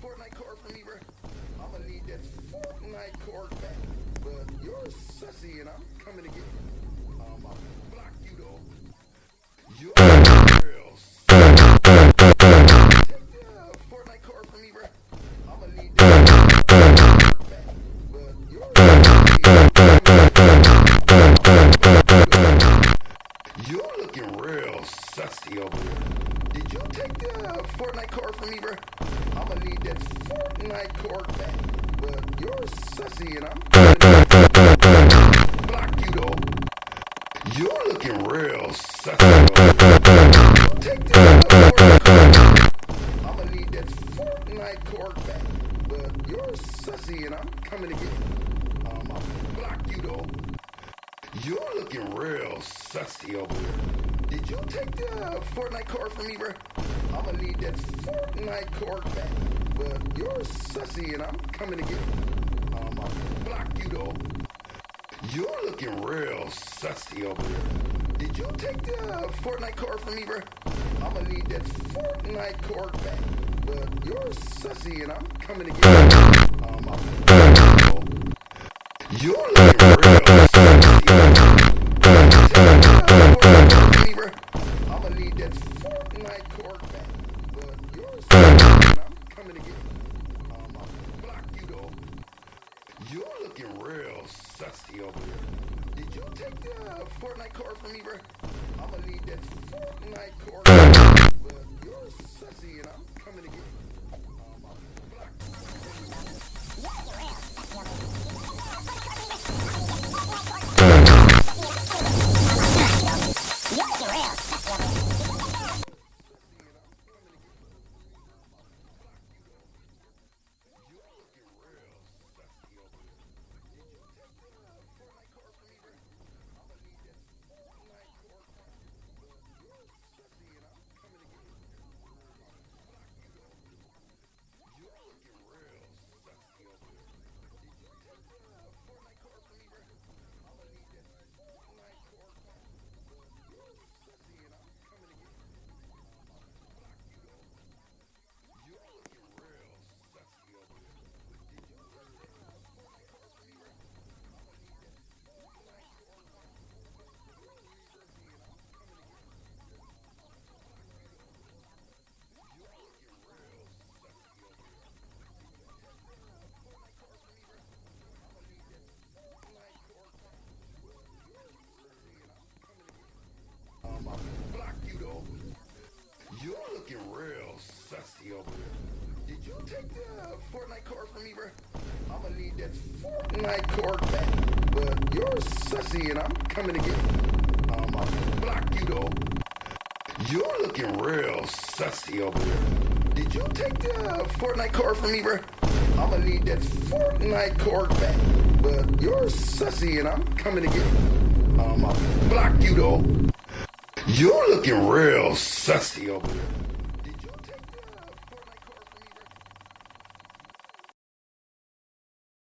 Fortnite card from me, bro? I'm gonna need that Fortnite card back. But you're sussy and I'm coming to get you. I'll block you though. You're real sussy. Take the Fortnite card from me, bro. I'm gonna need that Fortnite card back. But you're sussy. You're looking real sussy over there. Did you take the Fortnite card from me, bro? I'm gonna need that Fortnite card back. But you're sussy and I'm block you though. You're looking real sussy. You take the Fortnite card. I'm gonna need that Fortnite card back. But you're sussy and I'm coming to get you. I'll block you though. You're looking real sussy over there. Did you take the Fortnite card from me, bro? I'm gonna need that Fortnite card back. But you're sussy and I'm coming to get you. I'll block you though. You're looking real sussy over there. Did you take the Fortnite card from me, bro? I'm gonna need that Fortnite card back. But you're sussy and I'm coming to get you. I'll block you though. You're looking real sussy. I'm gonna need that Fortnite card back. But you're sussy and I'm coming to get you. I'll block you though. You're looking real sussy over there. Did you take the Fortnite card from me, bro? I'm gonna need that Fortnite card back. But you're sussy and I'm coming to get you. I'll block you. You're looking real sussy over there. Did you take the Fortnite card from me, bro? I'm gonna need that Fortnite card back. But you're sussy and I'm coming to get you. I'll block you though. You're looking real sussy over there. Did you take the Fortnite card from me, bro? I'm gonna need that Fortnite card back. But you're sussy and I'm coming to get you. I'll block you though. You're looking real sussy over there.